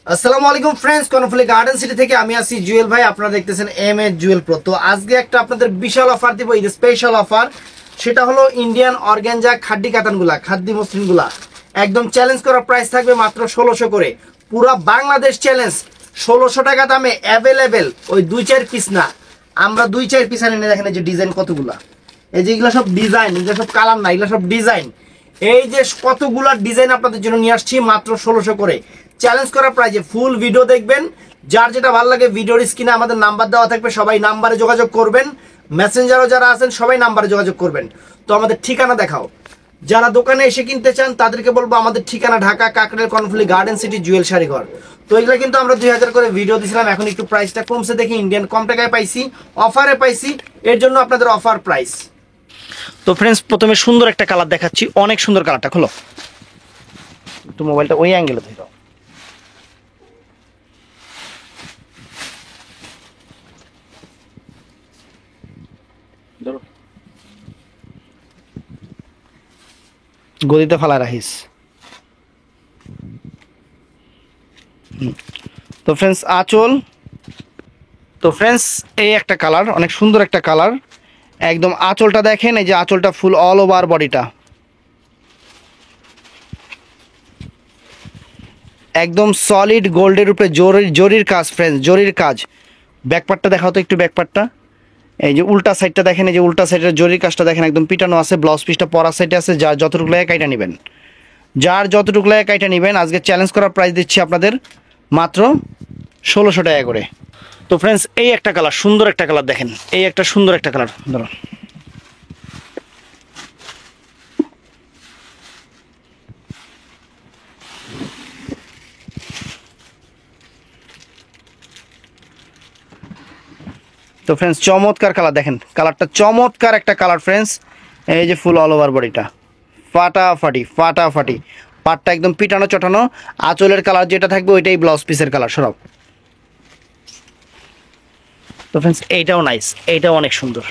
আসসালামু আলাইকুম friends, Karnaphuli garden city থেকে আমি আছি জুয়েল ভাই। আপনারা দেখতেছেন এম এ জুয়েল প্রো। তো আজকে একটা আপনাদের বিশাল অফার দিব, ঈদ স্পেশাল অফার। সেটা হলো ইন্ডিয়ান অর্গানজা খাদ্দি কাতানগুলা, খাদ্দি মসৃণগুলা একদম চ্যালেঞ্জ করা প্রাইস থাকবে মাত্র 1600 করে। পুরা বাংলাদেশ চ্যালেঞ্জ 1600 টাকা দামে অ্যাভেলেবেল। ওই 2-4 পিস না, আমরা 2-4 পিস আনি না। দেখেন এই যে ডিজাইন কতগুলা, এই যে এগুলো সব ডিজাইন, এগুলো সব কালার না, এগুলো সব ডিজাইন। এই যে কতগুলা ডিজাইন আপনাদের জন্য নিয়ে আসছি মাত্র 1600 করে চ্যালেঞ্জ করা প্রাইজে। ফুল ভিডিও দেখবেন, যার যেটা ভালো লাগে ভিডিওর স্ক্রিনে আমাদের নাম্বার দেওয়া থাকবে, সবাই নাম্বারে যোগাযোগ করবেন। মেসেঞ্জারও যারা আছেন সবাই নাম্বারে যোগাযোগ করবেন। তো আমাদের ঠিকানা দেখাও, যারা দোকানে এসে কিনতে চান তাদেরকে বলবো আমাদের ঠিকানা ঢাকা কাকরাইল কর্ণফুলী গার্ডেন সিটি জুয়েল শাড়িঘর। তো এগুলো কিন্তু আমরা 2000 করে ভিডিও দিয়েছিলাম, এখন একটু প্রাইসটা কমছে দেখি, ইন্ডিয়ান কম টাকায় পাইছি, অফারে পাইছি, এর জন্য আপনাদের অফার প্রাইস। তো ফ্রেন্ডস, প্রথমে সুন্দর একটা কালার দেখাচ্ছি, অনেক সুন্দর কালারটা। খোলো একটু মোবাইলটা ওই অ্যাঙ্গেলে ধরো। গদিতে ফালা রাখিস। তো ফ্রেন্ডস আঁচল, তো ফ্রেন্ডস এই একটা কালার, অনেক সুন্দর একটা কালার। একদম আঁচলটা দেখেন, এই যে আঁচলটা ফুল অল ওভার বডিটা একদম সলিড গোল্ডের উপরে জরির কাজ ফ্রেন্ডস, জরির কাজ। ব্যাকপার্টটা দেখাও তো একটু, ব্যাকপার্টটা। এই যে উল্টা সাইডটা দেখেন, এই যে উল্টা সাইডের জরির কাজটা দেখেন, একদম পিটানো আছে। ব্লাউজ পিসটা পরা সাইডে আছে, যার যতটুকু লাগে কাইটা নেবেন, যার যতটুকু লাগে কাইটা নেবেন। আজকে চ্যালেঞ্জ করার প্রাইস দিচ্ছি আপনাদের মাত্র 1600 টাকা করে। তো ফ্রেন্ডস এই একটা কালার, সুন্দর একটা কালার দেখেন, এই একটা সুন্দর একটা কালার ধরো। তো ফ্রেন্ডস চমৎকার কালার দেখেন, কালারটা চমৎকার একটা কালার ফ্রেন্ডস। এই যে ফুল অল ওভার বডিটা ফাটাফাটি ফাটাফাটি, পাটটা একদম পিটানো চটানো। আঁচলের কালার যেটা থাকবে ওইটাই ব্লাউজ পিসের কালার সরাও। তো ফ্রেন্ডস এইটাও নাইস, এইটাও অনেক সুন্দর।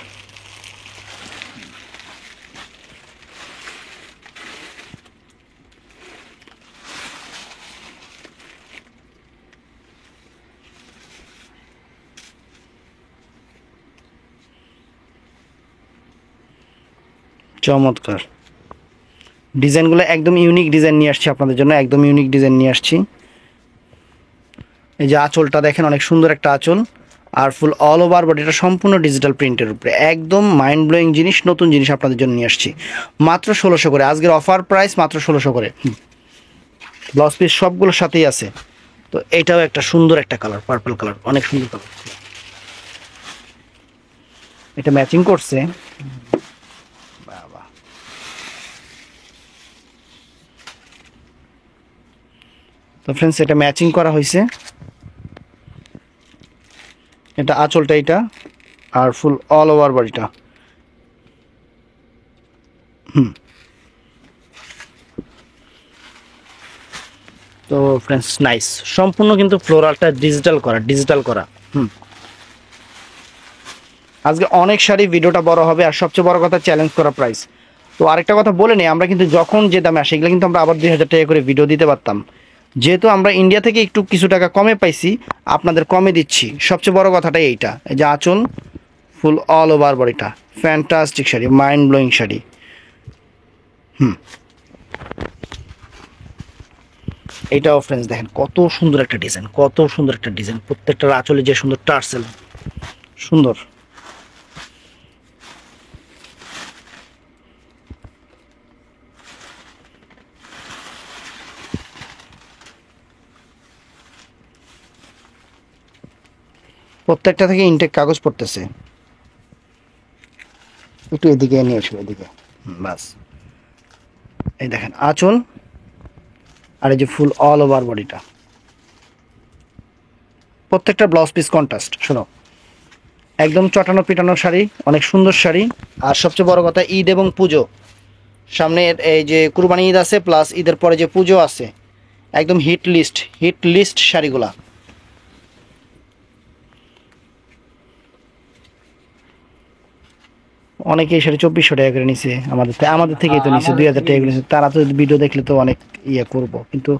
চমৎকার ডিজাইনগুলো, একদম ইউনিক ডিজাইন নিয়ে আসছি আপনাদের জন্য, একদম ইউনিক ডিজাইন নিয়ে আসছি। এই যে আঁচলটা দেখেন, অনেক সুন্দর একটা আঁচল, আর ফুল অল ওভার বডিটা সম্পূর্ণ ডিজিটাল প্রিন্টের উপরে, একদম মাইন্ড ব্লোয়িং জিনিস, নতুন জিনিস আপনাদের জন্য নিয়ে আসছি মাত্র 1600 করে। আজকের অফার প্রাইস মাত্র 1600 করে। ব্লাউজ পিস সবগুলোর সাথেই আছে। তো এটাও একটা সুন্দর একটা কালার, পার্পল কালার, অনেক সুন্দর কালার। এটা ম্যাচিং করছে। বাবা, তো ফ্রেন্ডস এটা ম্যাচিং করা হয়েছে, এটা আঁচলটা এটা, আর ফুল অল ওভার বডিটা। তো ফ্রেন্ডস নাইস, সম্পূর্ণ কিন্তু ফ্লোরালটা ডিজিটাল করা, ডিজিটাল করা। আজকে অনেক শাড়ি, ভিডিওটা বড় হবে, আর সবচেয়ে বড় কথা চ্যালেঞ্জ করা প্রাইস। তো আরেকটা কথা বলে নিই, আমরা কিন্তু যখন যে দামে আসে এগুলো কিন্তু আমরা আবার 2000 টাকা করে ভিডিও দিতে পারতাম, যেহেতু আমরা ইন্ডিয়া থেকে একটু কিছু টাকা কমে পাইছি, আপনাদের কমে দিচ্ছি। সবচেয়ে বড় কথাটাই এইটা, এই যে আঁচল ফুল অল ওভার বডিটা, fantastic sari, mind blowing sari. এইটাও ফ্রেন্ডস দেখেন কত সুন্দর একটা ডিজাইন, কত সুন্দর একটা ডিজাইন, প্রত্যেকটা আঁচলে যে সুন্দর টার্সেল, সুন্দর। প্রত্যেকটা থেকে ইনটেক কাগজ পড়তেছে। একটু এদিকে নিয়ে আসবো, এদিকে, বাস। এই দেখেন আঁচল, আর এই যে ফুল অল ওভার বডিটা, প্রত্যেকটা ব্লাউজ পিস কন্ট্রাস্ট। শোনো, একদম চটানো পিটানো শাড়ি, অনেক সুন্দর শাড়ি। আর সবচেয়ে বড় কথা, ঈদ এবং পুজো সামনে, এই যে কুরবানি ঈদ আছে, প্লাস ঈদের পরে যে পুজো আছে, একদম হিট লিস্ট, হিট লিস্ট শাড়িগুলা। অনেকে এই শাড়ি 2400 টাকা করে নিছে, আমাদের থেকেই তো নিছে 2000 টাকা করে নিছে। তারা তো ভিডিও দেখলে তো অনেক ইয়ে করবো, কিন্তু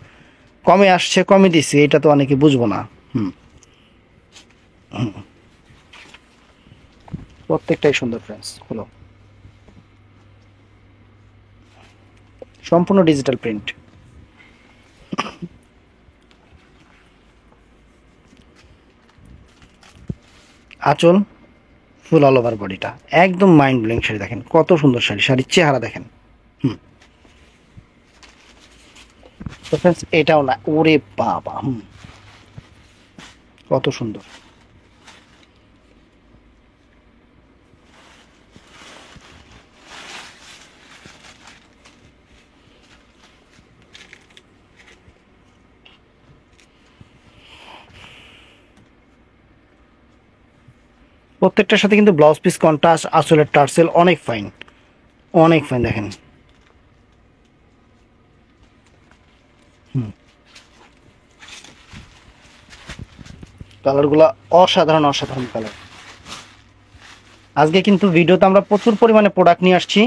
কমে আসছে, কমে দিছি, এটা তো অনেকে বুঝবো না। হুম, প্রত্যেকটাই সুন্দর ফ্রেন্ডস, হলো সম্পূর্ণ ডিজিটাল প্রিন্ট। আঁচল ফুল অল ওভার বডিটা, একদম মাইন্ড ব্লোয়িং শাড়ি। দেখেন কত সুন্দর শাড়ি, শাড়ির চেহারা দেখেন। হুম, তো ফ্রেন্ডস এটাও না, ওরে বাবা, হুম, কত সুন্দর। প্রত্যেকটার সাথে কিন্তু ব্লাউজ পিস কন্ট্রাস্ট, আসলের টার্সেল অনেক ফাইন, অনেক ফাইন দেখেন। হুম, কালারগুলো অসাধারণ, অসাধারণ কালার। আজকে কিন্তু ভিডিওতে আমরা প্রচুর পরিমাণে প্রোডাক্ট নিয়ে আসছি।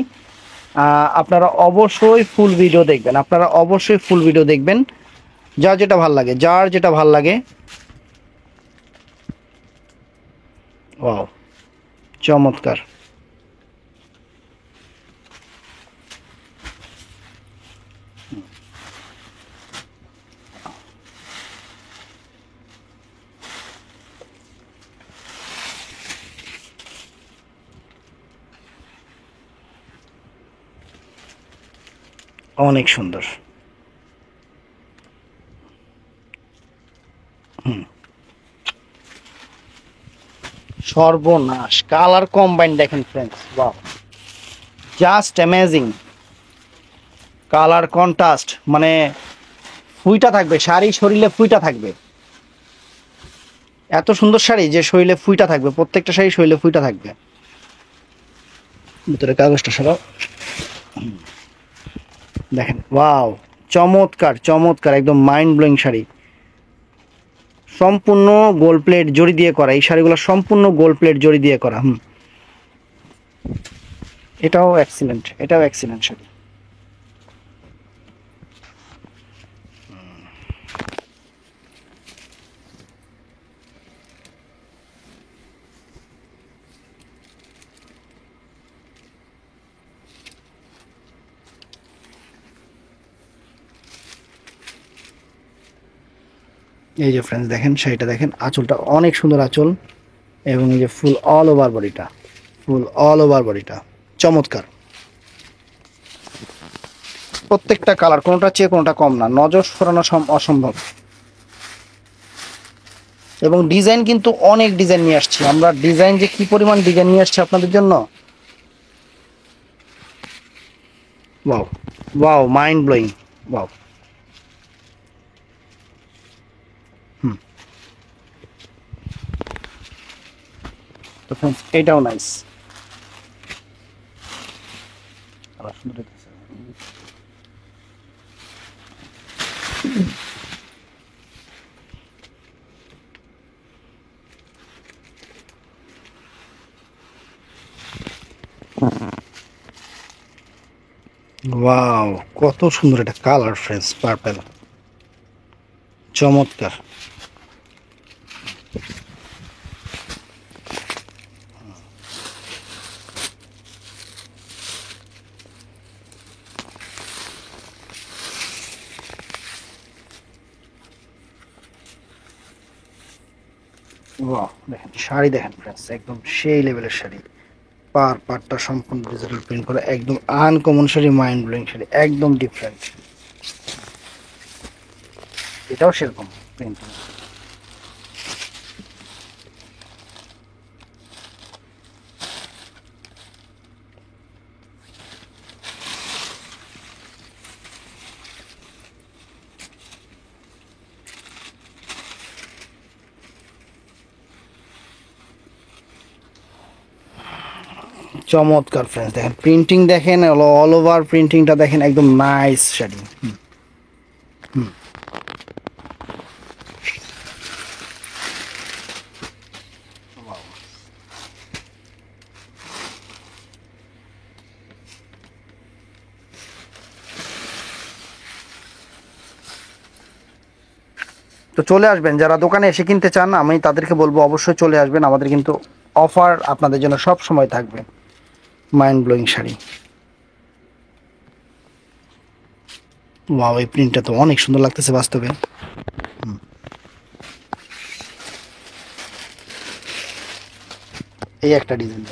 আপনারা অবশ্যই ফুল ভিডিও দেখবেন, আপনারা অবশ্যই ফুল ভিডিও দেখবেন। যার যেটা ভাল লাগে, যার যেটা ভাল লাগে। ওয়াও, চমৎকার। অনেক সুন্দর। হুম, সর্বনাশ, কালার কম্বাইন দেখেন friends, wow, just amazing. Colour contrast মানে ফুইটা থাকবে, শাড়ি শরীরে ফুইটা থাকবে। এত সুন্দর শাড়ি যে শরীরে ফুইটা থাকবে, প্রত্যেকটা শাড়ি শরীরে ফুইটা থাকবে। ভিতরে কাগজটা সরাও, দেখেন ওয়াও, চমৎকার, চমৎকার, একদম মাইন্ড ব্লোয়িং শাড়ি। সম্পূর্ণ গোল্ড প্লেট জড়ি দিয়ে করা, এই শাড়িগুলো সম্পূর্ণ গোল্ড প্লেট জড়ি দিয়ে করা। হুম, এটাও এক্সিলেন্ট, এটাও এক্সিলেন্ট শাড়ি। এই যে ফ্রেন্ডস দেখেন শাড়িটা, দেখেন আঁচলটা অনেক সুন্দর আঁচল, এবং এই যে ফুল অল ওভার বডিটা, ফুল অল ওভার বডিটা চমৎকার। প্রত্যেকটা কালার কোনোটা চেয়ে কোনোটা কম না, নজর সরানো অসম্ভব। এবং ডিজাইন কিন্তু অনেক ডিজাইন নিয়ে আসছি আমরা, ডিজাইন যে কি পরিমাণ ডিজাইন নিয়ে আসছি আপনাদের জন্য, wow, wow, mind blowing, wow. Hmm, তো ফ্রেন্ডস এটাও নাইস, সুন্দর হইতেছে। ওয়াও, কত সুন্দর একটা কালার ফ্রেন্ডস, পার্পল, চমৎকার। ওয়াও, দেখেন শাড়ি দেখেন ফ্রেন্ডস, একদম সেই লেভেলের শাড়ি। পার্টটা সম্পূর্ণ ডিজিটাল প্রিন্ট করা, একদম uncommon sari, mind blowing sari, একদম ডিফারেন্ট। এটাও সেরকম প্রিন্ট। চমৎকার ফ্রেন্ডস, দেখেন প্রিন্টিং দেখেন, অল ওভার প্রিন্টিংটা দেখেন, একদম নাইস শাড়ি। হুম, হুম, তো চলে আসবেন, যারা দোকানে এসে কিনতে চান আমি তাদেরকে বলবো অবশ্যই চলে আসবেন, আমাদের কিন্তু অফার আপনাদের জন্য সব সময় থাকবে। মাইন্ড ব্লোয়িং শাড়ি, ওয়াও এই প্রিন্টটা তো অনেক সুন্দর লাগতেছে বাস্তবে। এই একটা ডিজাইন,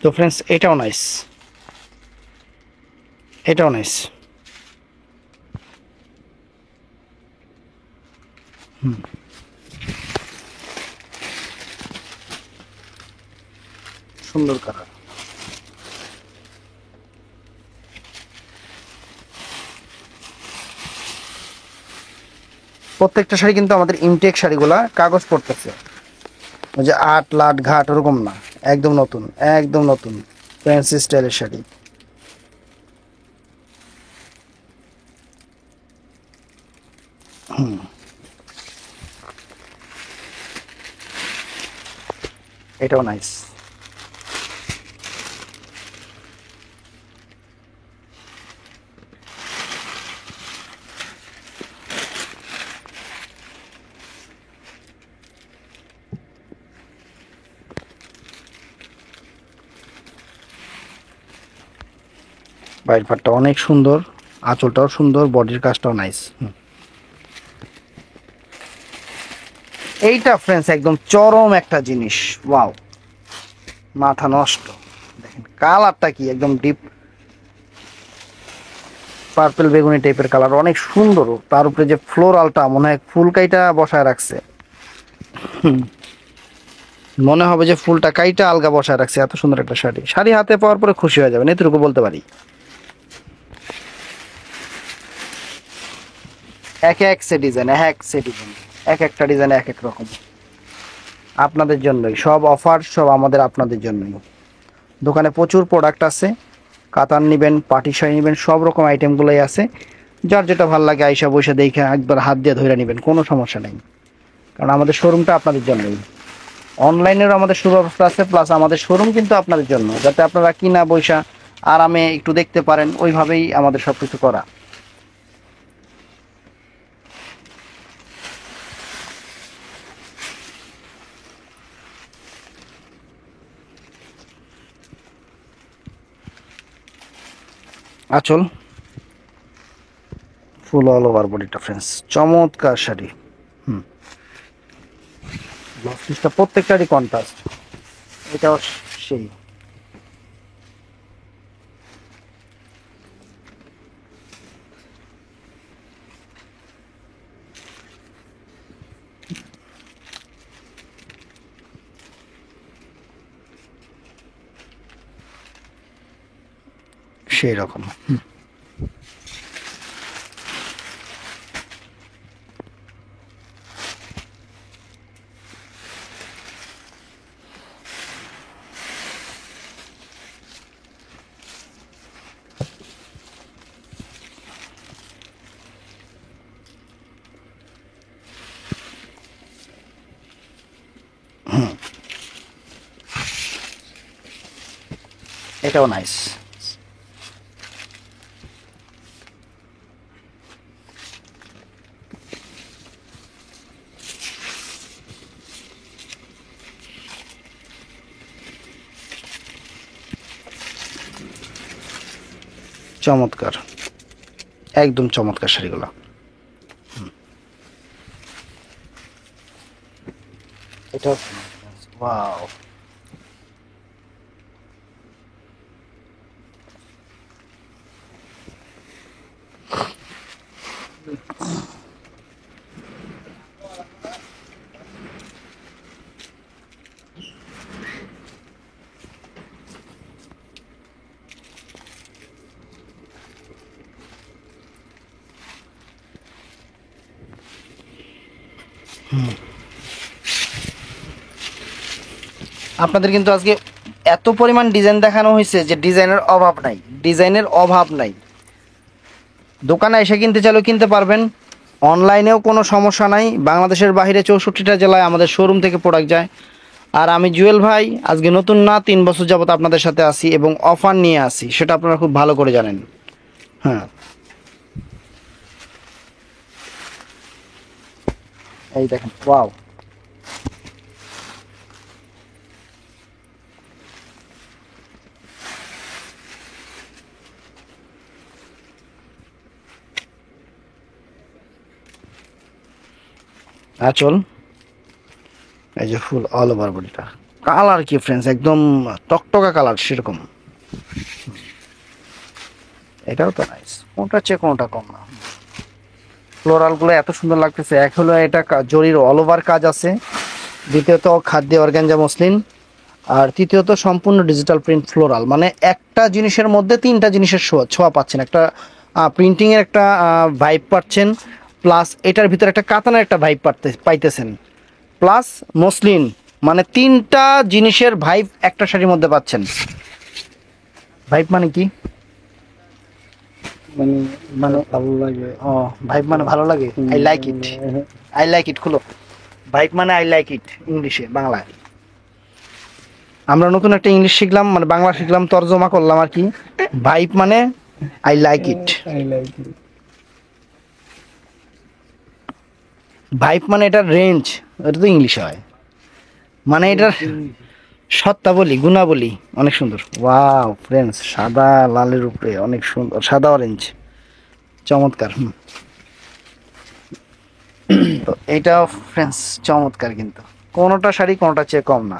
তো ফ্রেন্ডস এটাও নাইস, এটাও নাইস। সুন্দর কালার। প্রত্যেকটা শাড়ি কিন্তু আমাদের ইনটেক শাড়িগুলা কাগজ পড়তেছে, ওই যে আট লাট ঘাট ওরকম না, একদম নতুন, একদম নতুন ফ্যান্সি স্টাইলের শাড়ি। এটাও নাইস। বাইরের পাটটা অনেক সুন্দর, আঁচলটাও সুন্দর, বডির কাজটাও নাইস। এইটা ফ্রেন্ডস একদম চরম একটা জিনিস, ওয়াও মাথা নষ্ট। দেখেন কালারটা কি, একদম ডিপ পার্পল বেগুনি টাইপের কালার, অনেক সুন্দর। তার উপরে যে ফ্লোরালটা মনে হয় ফুলকাইটা বসায় রাখছে, মনে হবে যে ফুলটা কাইটা আলগা বসায় রাখছে। এত সুন্দর একটা শাড়ি, শাড়ি হাতে পাওয়ার পরে খুশি হয়ে যাবেন, এতটুকু বলতে পারি। এক এক সে ডিজাইন, এক সে ডিজাইন, এক একটা ডিজাইন এক এক রকম। আপনাদের জন্যই সব অফার, সব আমাদের আপনাদের জন্যই। দোকানে প্রচুর প্রোডাক্ট আছে, কাতান নেবেন, পাটি শাড়ি নেবেন, সব রকম আইটেমগুলোই আছে। যার যেটা ভালো লাগে আইসা বসে দেখে একবার হাত দিয়ে ধরে নেবেন, কোনো সমস্যা নেই, কারণ আমাদের শোরুমটা আপনাদের জন্যই। অনলাইনেরও আমাদের সুব্যবস্থা আছে, প্লাস আমাদের শোরুম কিন্তু আপনাদের জন্য, যাতে আপনারা কিনা বৈশা আরামে একটু দেখতে পারেন, ওইভাবেই আমাদের সব কিছু করা। আঁচল ফুল অল ওভার বডিটা ফ্রেন্ডস, চমৎকার শাড়ি। ব্লাউজ পিসটা প্রত্যেকটারই কন্ট্রাস্ট, এটাও সেই। সেই রকম। এটাও নাইস। চমৎকার, একদম চমৎকার শাড়িগুলো। এটা ওয়াও, আপনাদের কিন্তু আজকে এত পরিমাণ ডিজাইন দেখানো হয়েছে যে ডিজাইনের অভাব নাই, ডিজাইনের অভাব নাই। দোকানে এসে কিনতে চাইলেও কিনতে পারবেন, অনলাইনেও কোনো সমস্যা নাই। বাংলাদেশের বাইরে 64টা জেলায় আমাদের শোরুম থেকে প্রোডাক্ট যায়। আর আমি জুয়েল ভাই আজকে নতুন না, 3 বছর যাবত আপনাদের সাথে আছি এবং অফার নিয়ে আসি, সেটা আপনারা খুব ভালো করে জানেন। হ্যাঁ, এই দেখেন, ওয়াও। আঁচল, এই যে ফুল অল ওভার বডিটা, কালার কি ফ্রেন্ডস, একদম টকটকা কালার সেরকম। এটাও তো নাইস, কোনটা চেয়ে কোনটা কম না। ফ্লোরাল গুলো এত সুন্দর লাগতেছে। এক হলো এটা জরির অল ওভার কাজ আছে, দ্বিতীয়ত খাদ্য অর্গানজা মসলিন, আর তৃতীয়ত সম্পূর্ণ ডিজিটাল প্রিন্ট ফ্লোরাল। মানে একটা জিনিসের মধ্যে 3টা জিনিসের ছোঁয়া পাচ্ছেন। একটা প্রিন্টিং এর একটা ভাইব পাচ্ছেন, প্লাস এটার ভিতরে একটা কাতানের একটা ভাইব পাইতেছেন, প্লাস মসলিন। মানে 3টা জিনিসের ভাইব একটা শাড়ির মধ্যে পাচ্ছেন। ভাইব মানে কি? মানে মানে ভালো লাগে। ও, ভাইব মানে ভালো লাগে। I like it, I like it. খুলো, ভাইব মানে আই লাইক ইট ইংলিশে, বাংলায়। আমরা নতুন একটা ইংলিশ শিখলাম, মানে বাংলা শিখলাম, তর্জমা করলাম আর কি। ভাইব মানে I like it. I like it. Vibe মানে এটার রেঞ্জ, এটা তো ইংলিশে হয়। মানে এটার সত্তাবলী, গুণাবলী অনেক সুন্দর। ওয়াও ফ্রেন্ডস, সাদা লালের উপরে অনেক সুন্দর, সাদা অরেঞ্জ, চমৎকার। তো এইটাও ফ্রেন্ডস চমৎকার, কিন্তু কোনোটা শাড়ি কোনোটা চেয়ে কম না।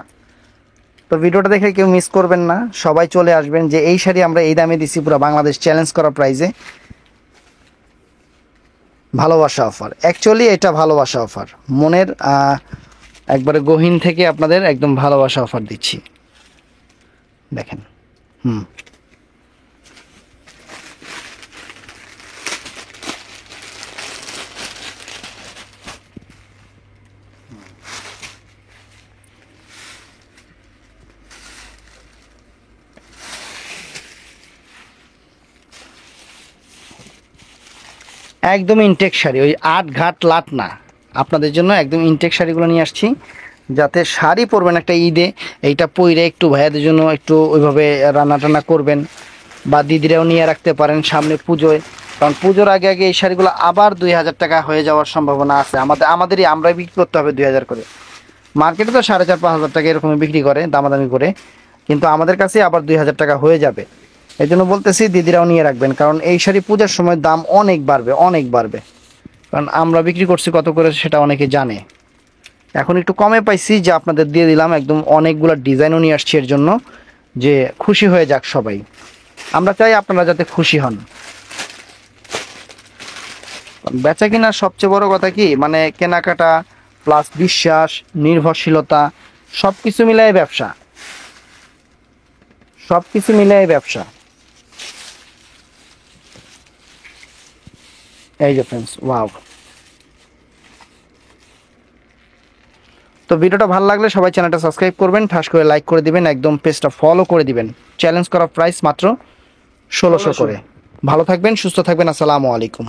তো ভিডিওটা দেখে কেউ মিস করবেন না, সবাই চলে আসবেন। যে এই শাড়ি আমরা এই দামে দিছি, পুরো বাংলাদেশ চ্যালেঞ্জ করা প্রাইজে। ভালোবাসা অফার, অ্যাকচুয়ালি এটা ভালোবাসা অফার, মনের একবারে গহীন থেকে আপনাদের একদম ভালোবাসা অফার দিচ্ছি। দেখেন, হুম, একদম ইনটেক শাড়ি, ওই আট ঘাট লাট না। আপনাদের জন্য একদম ইনটেক শাড়িগুলো নিয়ে আসছি, যাতে শাড়ি পরবেন একটা ঈদে, এইটা পরে একটু ভাইয়াদের জন্য একটু ওইভাবে রান্না টান্না করবেন, বা দিদিরাও নিয়ে রাখতে পারেন সামনে পুজোয়। কারণ পুজোর আগে আগে এই শাড়িগুলো আবার 2000 টাকা হয়ে যাওয়ার সম্ভাবনা আছে। আমাদেরই আমরাই বিক্রি করতে হবে 2000 করে। মার্কেটে তো 4500-5000 টাকা এরকম বিক্রি করে দামাদামি করে, কিন্তু আমাদের কাছে আবার 2000 টাকা হয়ে যাবে। এই জন্য বলতেছি দিদিরাও নিয়ে রাখবেন, কারণ এই শাড়ি পূজার সময় দাম অনেক বাড়বে, অনেক বাড়বে। কারণ আমরা বিক্রি করছি কত করে সেটা অনেকে জানে। এখন একটু কমে পাইছি, যে আপনাদের দিয়ে দিলাম। একদম অনেকগুলো ডিজাইনও নিয়ে আসছি এর জন্য, যে খুশি হয়ে যাক সবাই। আমরা চাই আপনারা যাতে খুশি হন। বেচা কিনার সবচেয়ে বড় কথা কি, মানে কেনাকাটা প্লাস বিশ্বাস, নির্ভরশীলতা, সব কিছু মিলাই ব্যবসা, সব কিছু মিলাই ব্যবসা। এই যে ফ্রেন্ডস, ওয়াও। তো ভিডিওটা ভালো লাগলে সবাই চ্যানেলটা সাবস্ক্রাইব করবেন, ঠাস করে লাইক করে দিবেন, একদম পেজটা ফলো করে দিবেন। চ্যালেঞ্জ করা প্রাইস মাত্র 1600 করে। ভালো থাকবেন, সুস্থ থাকবেন, আসসালামু আলাইকুম।